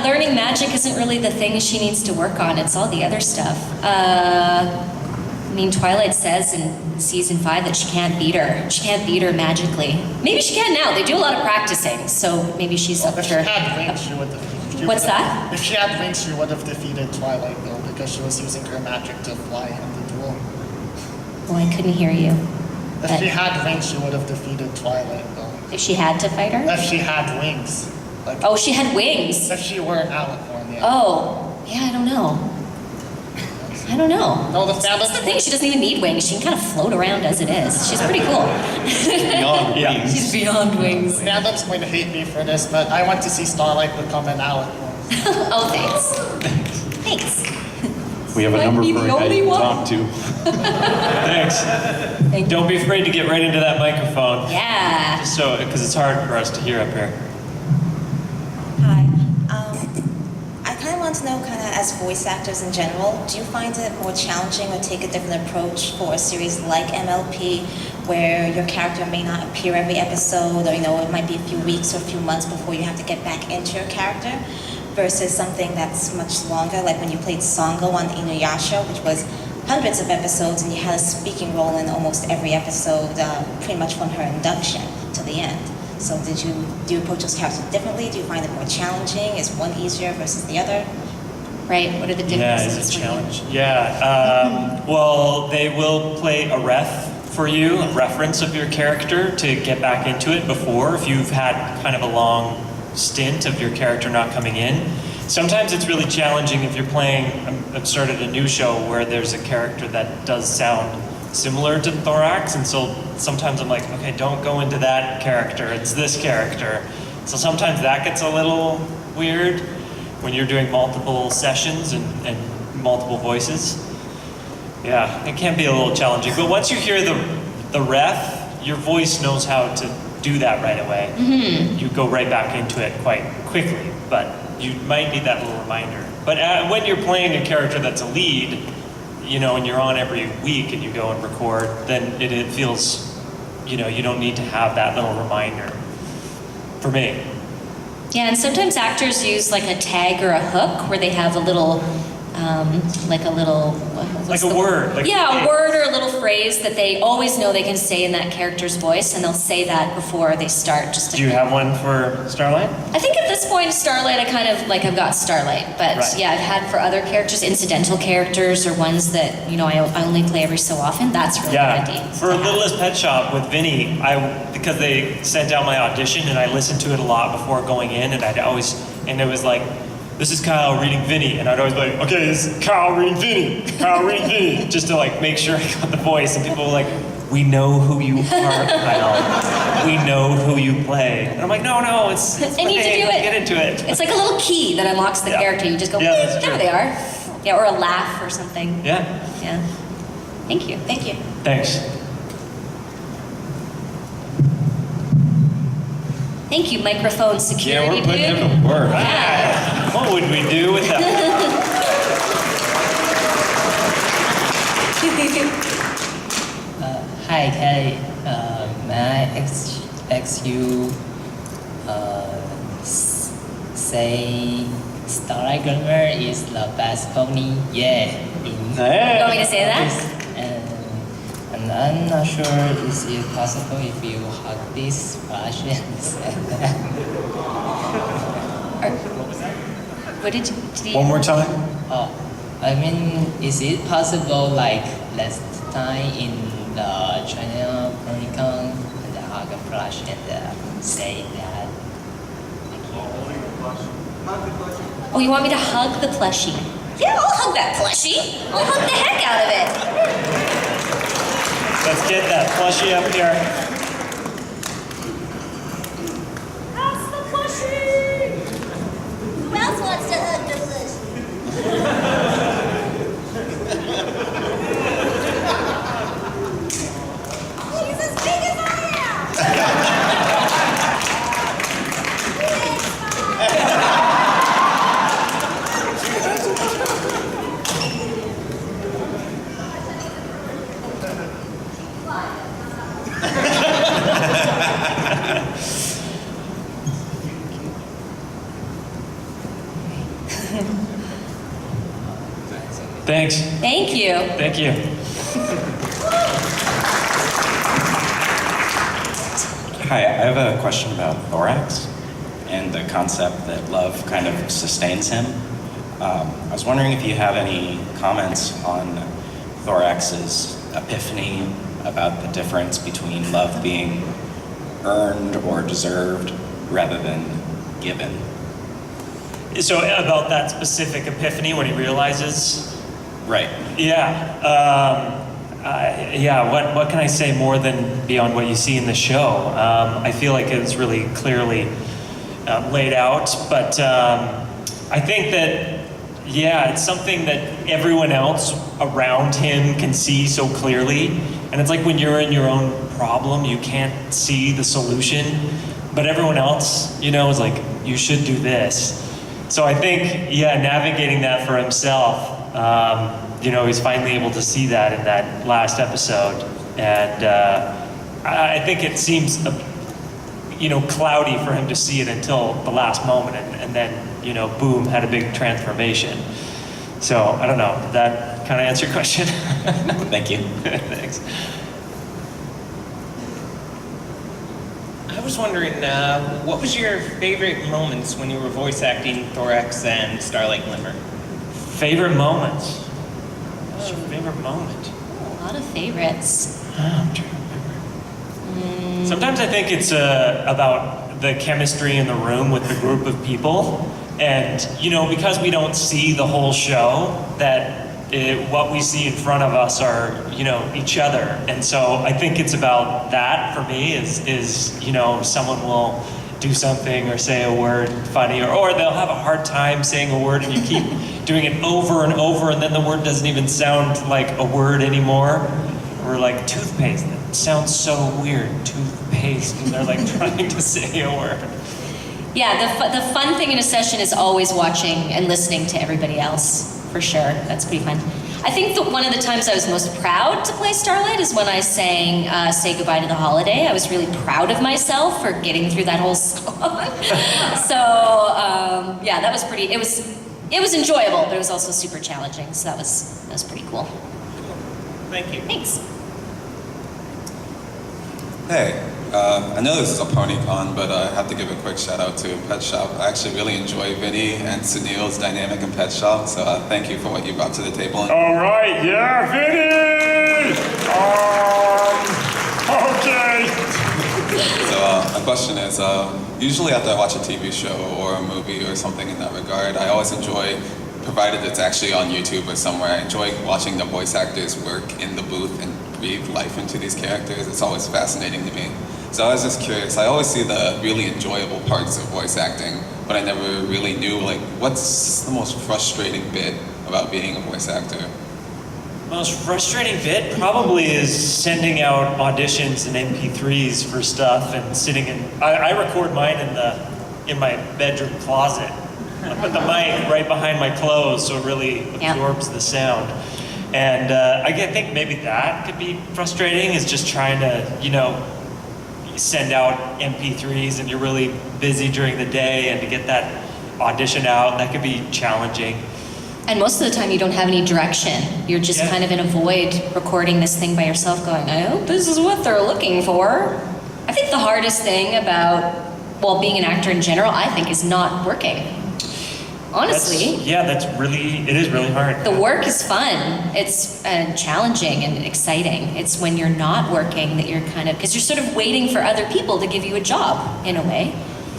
learning magic isn't really the thing she needs to work on. It's all the other stuff. I mean, Twilight says in season 5 that she can't beat her. She can't beat her magically. Maybe she can now. They do a lot of practicing, so maybe she's up If she for. had wings, she would What's that? If she had wings, she would have defeated Twilight, though, because she was using her magic to fly in the duel. Oh, I couldn't hear you. If she had wings, she would have defeated Twilight, though. If she had to fight her? If she had wings. Like, Oh, she had wings. if she were an alicorn, yeah. Oh, yeah, I don't know. I don't know. No, the That's the thing. She doesn't even need wings. She can kind of float around as it is. She's pretty cool. Beyond wings. She's beyond wings. Fandom's going to hate me for this, but I want to see Starlight become an alicorn. Oh, thanks. Thanks. We have a Might number be for the a guy only to one. talk to. Thanks. Don't be afraid to get right into that microphone. Yeah. Just so, because it's hard for us to hear up here. Hi. I kind of want to know, kind of as voice actors in general, do you find it more challenging or take a different approach for a series like MLP, where your character may not appear every episode, or it might be a few weeks or a few months before you have to get back into your character, versus something that's much longer, like when you played Songo on Inuyasha, which was hundreds of episodes, and you had a speaking role in almost every episode, pretty much from her induction to the end. So do you approach those characters differently? Do you find it more challenging? Is one easier versus the other? Right, what are the Yeah, differences? it's a challenge. Yeah, well, they will play a ref for you, a reference of your character to get back into it before, if you've had kind of a long stint of your character not coming in. Sometimes it's really challenging if you're playing, I've started a new show where there's a character that does sound similar to Thorax, and so sometimes I'm like, okay, don't go into that character, it's this character. So sometimes that gets a little weird when you're doing multiple sessions and multiple voices. Yeah, it can be a little challenging, but once you hear the ref, your voice knows how to do that right away. Mm-hmm. You go right back into it quite quickly, but you might need that little reminder. But when you're playing a character that's a lead, and you're on every week and you go and record, then it feels, you don't need to have that little reminder. For me. Yeah, and sometimes actors use like a tag or a hook where they have a little, Like a word. Yeah, a word or a little phrase that they always know they can say in that character's voice, and they'll say that before they start. Just to Do you have one for Starlight? I think at this point, Starlight, I've got Starlight, but Right. yeah, I've had for other characters, incidental characters, or ones that I only play every so often. That's really handy. For Littlest Pet Shop with Vinny, because they sent out my audition and I listened to it a lot before going in, and it was like, this is Kyle reading Vinny, and I'd always be like, okay, this is Kyle reading Vinny, Kyle reading Vinny, just to make sure I got the voice, and people were like, we know who you are, Kyle. We know who you play. And I'm like, no, it's I need to do it. Get into it. It's like a little key that unlocks the character. You just go, Yeah, that's there true. they are. Yeah, or a laugh or something. Yeah. Yeah. Thank you. Thank you. Thanks. Thank you, microphone security. Yeah, we're putting dude. him to work. Yeah. What would we do with that? Hi, Kelly. May I ask you, say Starlight Glimmer is the best pony? Yeah. You want me to say that? And I'm not sure is it possible if you hug this brush and say that. What did you? One more time. Oh, I mean, is it possible like last time in the China Bronycon and hug a brush and say that? Oh, you want me to hug the plushie? Yeah, I'll hug that plushie. I'll hug the heck out of it. Let's get that plushie up here. That's the plushie. Who else wants to hug the plushie? She's as big as I am. Thank you. Thank you. Hi, I have a question about Thorax and the concept that love kind of sustains him. I was wondering if you have any comments on Thorax's epiphany about the difference between love being earned or deserved rather than given. So about that specific epiphany when he realizes. Right. Yeah. What can I say more than beyond what you see in the show? I feel like it's really clearly laid out, but I think that, it's something that everyone else around him can see so clearly. And it's like when you're in your own problem, you can't see the solution, but everyone else, is like, you should do this. So I think, navigating that for himself, he's finally able to see that in that last episode. And I think it seems, cloudy for him to see it until the last moment. And then, boom, had a big transformation. So I don't know, did that kind of answer your question? Thank you. Thanks. I was wondering, what was your favorite moments when you were voice acting Thorax and Starlight Glimmer? Favorite moments? What's your favorite moment? A lot of favorites. I'm trying to remember. Sometimes I think it's about the chemistry in the room with the group of people. And, because we don't see the whole show, that what we see in front of us are, each other. And so I think it's about that for me is someone will do something or say a word funny, or they'll have a hard time saying a word and you keep doing it over and over and then the word doesn't even sound like a word anymore. Or like toothpaste, that sounds so weird, toothpaste, and they're like trying to say a word. Yeah, the fun thing in a session is always watching and listening to everybody else, for sure. That's pretty fun. I think that one of the times I was most proud to play Starlight is when I sang Say Goodbye to the Holiday. I was really proud of myself for getting through that whole song. So, that was pretty, it was enjoyable, but it was also super challenging, so that was pretty cool. Thank you. Thanks. Hey, I know this is a Bronycon, but I have to give a quick shout out to Pet Shop. I actually really enjoy Vinny and Sunil's dynamic in Pet Shop, so thank you for what you brought to the table. All right, yeah, Vinny! Okay. So my question is, usually after I watch a TV show or a movie or something in that regard, I always enjoy, provided it's actually on YouTube or somewhere, I enjoy watching the voice actors work in the booth and breathe life into these characters. It's always fascinating to me. So I was just curious, I always see the really enjoyable parts of voice acting, but I never really knew, what's the most frustrating bit about being a voice actor? Most frustrating bit probably is sending out auditions and MP3s for stuff and sitting in, I record mine in my bedroom closet. I put the mic right behind my clothes so it really absorbs the sound. And I think maybe that could be frustrating, is just trying to, send out MP3s and you're really busy during the day, and to get that audition out, that could be challenging. And most of the time you don't have any direction. You're just kind of in a void recording this thing by yourself going, I hope this is what they're looking for. I think the hardest thing about, being an actor in general, I think, is not working. Honestly. It is really hard. The work is fun. It's challenging and exciting. It's when you're not working that you're because you're sort of waiting for other people to give you a job, in a way.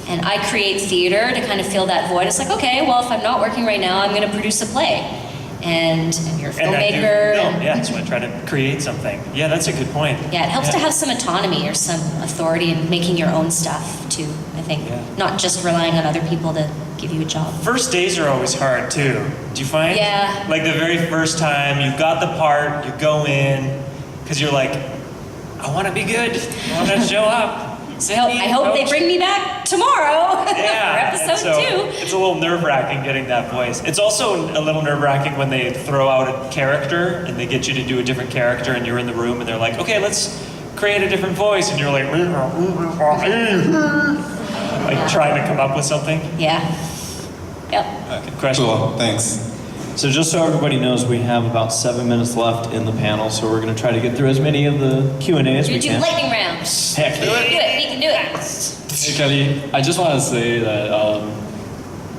And I create theater to kind of fill that void. It's like, okay, well, if I'm not working right now, I'm going to produce a play. And you're a filmmaker. So I try to create something. Yeah, that's a good point. Yeah, it helps to have some autonomy or some authority in making your own stuff, too, I think. Not just relying on other people to give you a job. First days are always hard, too. Do you find? Yeah. Like the very first time, you got the part, you go in, because you're like, I want to be good. I want to show up. I hope they bring me back tomorrow for episode 2. It's a little nerve-wracking getting that voice. It's also a little nerve-wracking when they throw out a character and they get you to do a different character and you're in the room and they're like, okay, let's create a different voice, and you're like trying to come up with something. Yeah. Yep. Okay, question. Cool, thanks. So just so everybody knows, we have about 7 minutes left in the panel, so we're going to try to get through as many of the Q&A as we Do can. lightning rounds. Heck Do it. We can do it. Hey Kelly, I just want to say that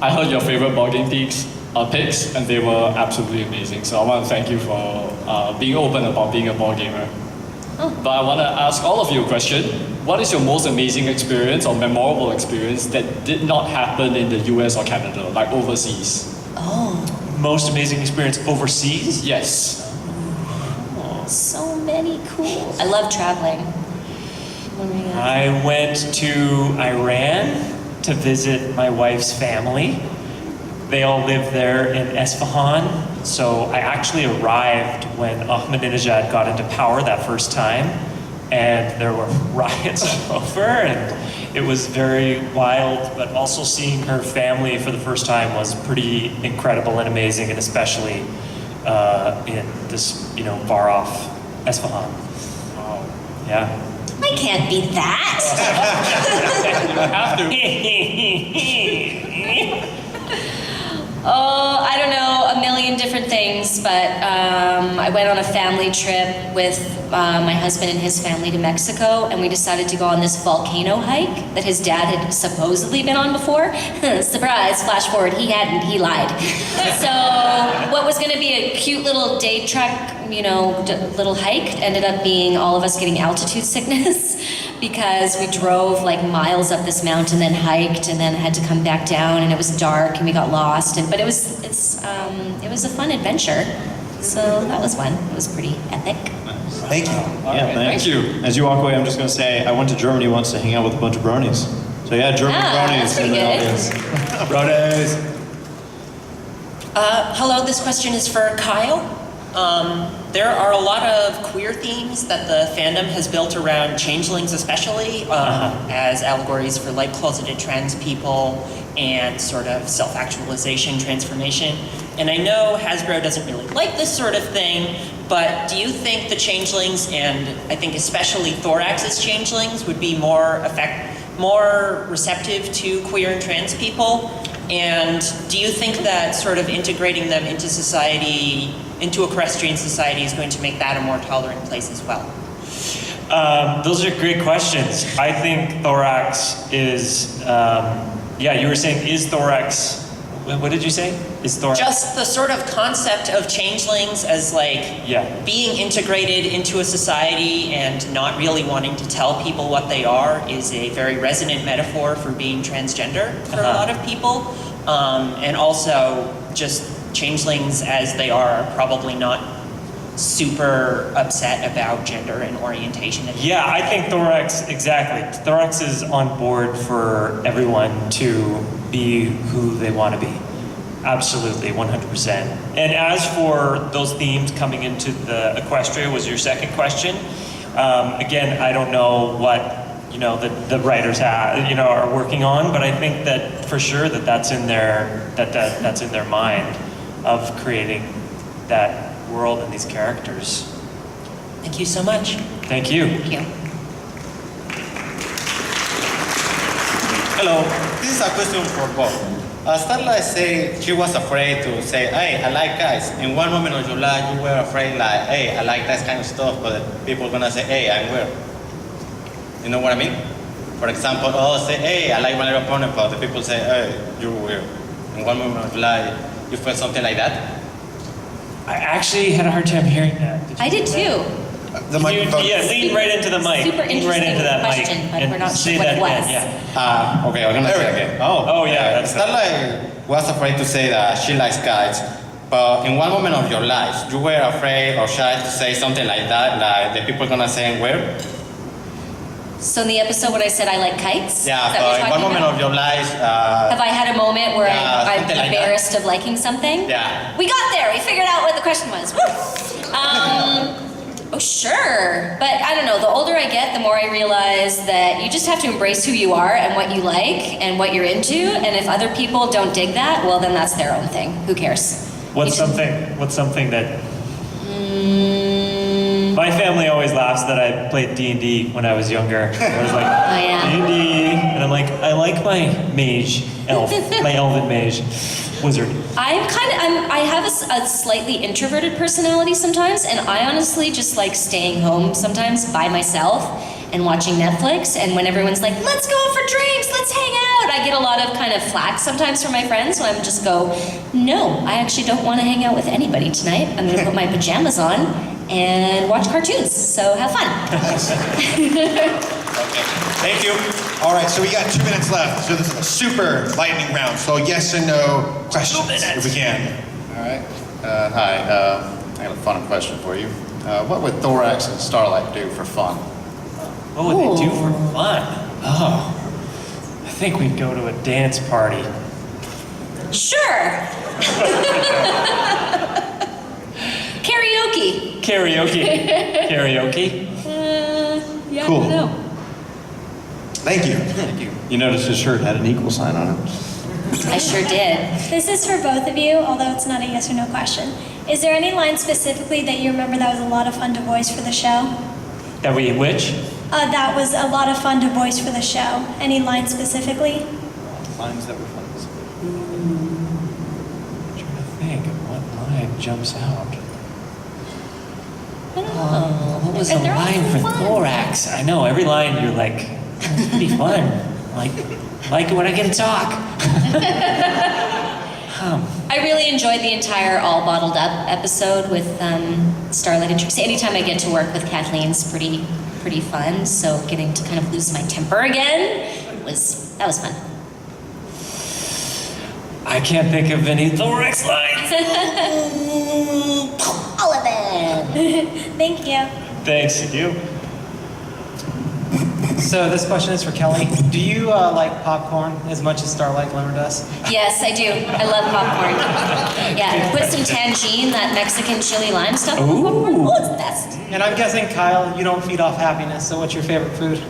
I heard your favorite board game picks, and they were absolutely amazing. So I want to thank you for being open about being a board gamer. But I want to ask all of you a question. What is your most amazing experience or memorable experience that did not happen in the US or Canada, like overseas? Most amazing experience overseas? Yes. So many cool. I love traveling. I went to Iran to visit my wife's family. They all live there in Esfahan. So I actually arrived when Ahmadinejad got into power that first time, and there were riots all over, and it was very wild, but also seeing her family for the first time was pretty incredible and amazing, and especially in this, far off Esfahan. Yeah. I can't beat that. You have to. Oh, I don't know, a million different things, but I went on a family trip with my husband and his family to Mexico, and we decided to go on this volcano hike that his dad had supposedly been on before. Surprise, flash forward, he hadn't, he lied. So what was gonna be a cute little day trek, little hike ended up being all of us getting altitude sickness because we drove like miles up this mountain, then hiked, and then had to come back down, and it was dark, and we got lost. But it was a fun adventure. So that was fun. It was pretty epic. Thank you. Yeah, thank you. As you walk away, I'm just going to say I went to Germany once to hang out with a bunch of bronies. So yeah, German bronies in the audience. Bronies. Hello, this question is for Kyle. There are a lot of queer themes that the fandom has built around changelings, especially as allegories for like closeted trans people and sort of self-actualization, transformation. And I know Hasbro doesn't really like this sort of thing, but do you think the changelings, and I think especially Thoraxes changelings, would be more receptive to queer and trans people? And do you think that sort of integrating them into society, into equestrian society, is going to make that a more tolerant place as well? Those are great questions. I think Thorax is, you were saying, is Thorax, what did you say? Is Thorax? Just the sort of concept of changelings as being integrated into a society and not really wanting to tell people what they are is a very resonant metaphor for being transgender for a lot of people. And also just changelings as they are probably not super upset about gender and orientation. Yeah, I think Thorax, exactly. Thorax is on board for everyone to be who they want to be. Absolutely, 100%. And as for those themes coming into the Equestria was your second question. Again, I don't know what the writers are working on, but I think that for sure that's in their mind of creating that world and these characters. Thank you so much. Thank you. Thank you. Hello, this is a question for both. Starlight said she was afraid to say, hey, I like guys. In one moment of your life, you were afraid like, hey, I like that kind of stuff, but people are gonna say, hey, I'm weird. You know what I mean? For example, say, hey, I like My Little Pony, but the people say, hey, you're weird. In one moment of your life, you felt something like that? I actually had a hard time hearing that. I did too. The microphone. Yeah, lean right into the mic. Super Lean right into that interesting mic. question, but we're not say sure what that it was. again, yeah. Okay, I'm gonna say it again. Oh yeah, that's Starlight was afraid to say that she likes guys, but in one moment of your life, you were afraid or shy to say something like that, like the people gonna say I'm weird? So in the episode when I said I like kites? Yeah, is that what but you're in one talking moment about? of your life, Have I had a moment where I'm something like embarrassed of liking something? Yeah. We got there. We figured out what the question was. Oh, sure. But I don't know. The older I get, the more I realize that you just have to embrace who you are and what you like and what you're into. And if other people don't dig that, well, then that's their own thing. Who cares? What's something that My family always laughs that I played D&D when I was younger. I was like, D&D, and I'm like, I like my mage elf, my elven mage wizard. I have a slightly introverted personality sometimes, and I honestly just like staying home sometimes by myself and watching Netflix. And when everyone's like, let's go for drinks, let's hang out, I get a lot of kind of flack sometimes from my friends, so I'm just go, no, I actually don't want to hang out with anybody tonight. I'm going to put my pajamas on and watch cartoons. So have fun. Thank you. All right, so we got 2 minutes left. So this is a super lightning round. So yes and no questions, if we can. All right. Hi. I got a fun question for you. What would Thorax and Starlight do for fun? What would they do for fun? Oh, I think we'd go to a dance party. Sure. Karaoke. Karaoke. Yeah, Cool. I don't know. Thank you. Thank you. You noticed his shirt had an equal sign on it? I sure did. This is for both of you, although it's not a yes or no question. Is there any line specifically that you remember that was a lot of fun to voice for the show? That we which? That was a lot of fun to voice for the show. Any line specifically? Lines that were fun. I'm trying to think of what line jumps out. What was the And they're all line for fun. Thorax? I know, every line you're like, it's pretty fun. Like it when I get to talk. I really enjoyed the entire All Bottled Up episode with Starlight and Trixie. Anytime I get to work with Kathleen's pretty fun. So getting to kind of lose my temper again was fun. I can't think of any Thorax lines. All of them. Thank you. Thanks, you. So this question is for Kelly. Do you like popcorn as much as Starlight Glimmer does? Yes, I do. I love popcorn. Yeah, put some tangine, that Mexican chili lime stuff. Ooh. Oh, it's the best. And I'm guessing, Kyle, you don't feed off happiness, so what's your favorite food?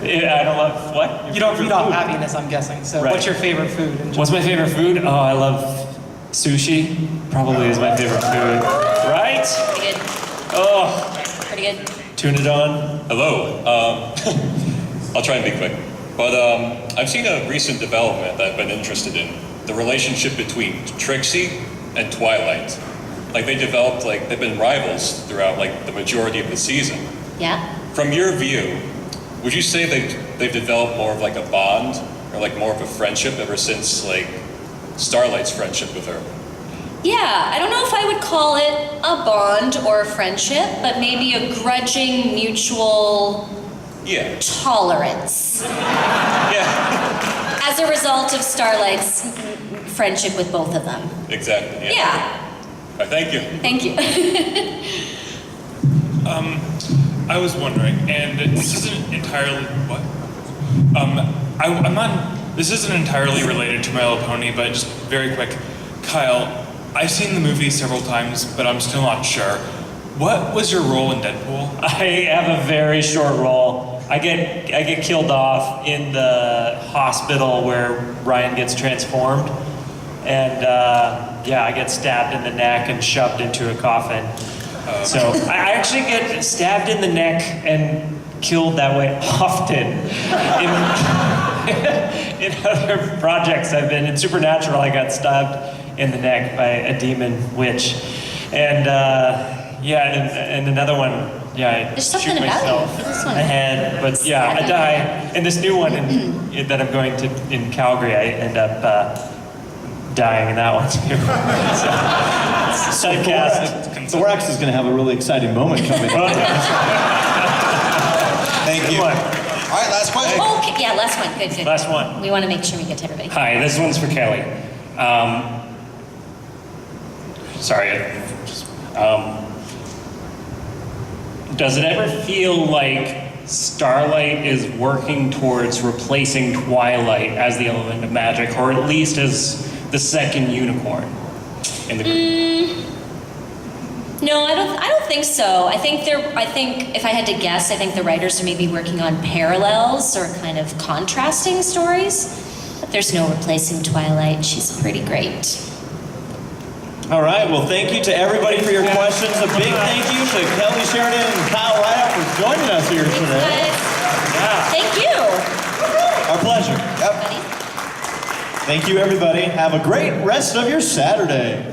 Yeah, I don't love what? You don't feed off happiness, I'm guessing, so what's your favorite food? What's my favorite food? Oh, I love sushi. Probably is my favorite food. Right? Pretty good. Oh. Pretty good. Tune it on. Hello. I'll try and be quick. But I've seen a recent development that I've been interested in. The relationship between Trixie and Twilight. Like they've been rivals throughout like the majority of the season. Yeah. From your view, would you say they've developed more of like a bond or like more of a friendship ever since like Starlight's friendship with her? Yeah, I don't know if I would call it a bond or a friendship, but maybe a grudging mutual tolerance. Yeah. As a result of Starlight's friendship with both of them. Exactly. Yeah. Thank you. Thank you. I was wondering, and this isn't entirely this isn't entirely related to My Little Pony, but just very quick, Kyle. I've seen the movie several times, but I'm still not sure. What was your role in Deadpool? I have a very short role. I get killed off in the hospital where Ryan gets transformed, and I get stabbed in the neck and shoved into a coffin. So I actually get stabbed in the neck and killed that way often. In other projects I've been in, Supernatural, I got stabbed in the neck by a demon witch, and and another one, I There's shoot something about myself it. This one. in the head, but I die. In this new one that I'm going to in Calgary, I end up dying in that one too. So Thorax is going to have a really exciting moment coming up. Thank you. All right, last question. Okay, yeah, last one. Good. Last one. We want to make sure we get to everybody. Hi, this one's for Kelly. Does it ever feel like Starlight is working towards replacing Twilight as the element of magic, or at least as the second unicorn in the group? No, I don't think so. I think if I had to guess, I think the writers are maybe working on parallels or kind of contrasting stories. But there's no replacing Twilight. She's pretty great. All right, well, thank you to everybody for your questions. A big thank you to Kelly Sheridan and Kyle Rideout for joining us here today. Thank you. Our pleasure. Yep. Thank you, everybody. Have a great rest of your Saturday.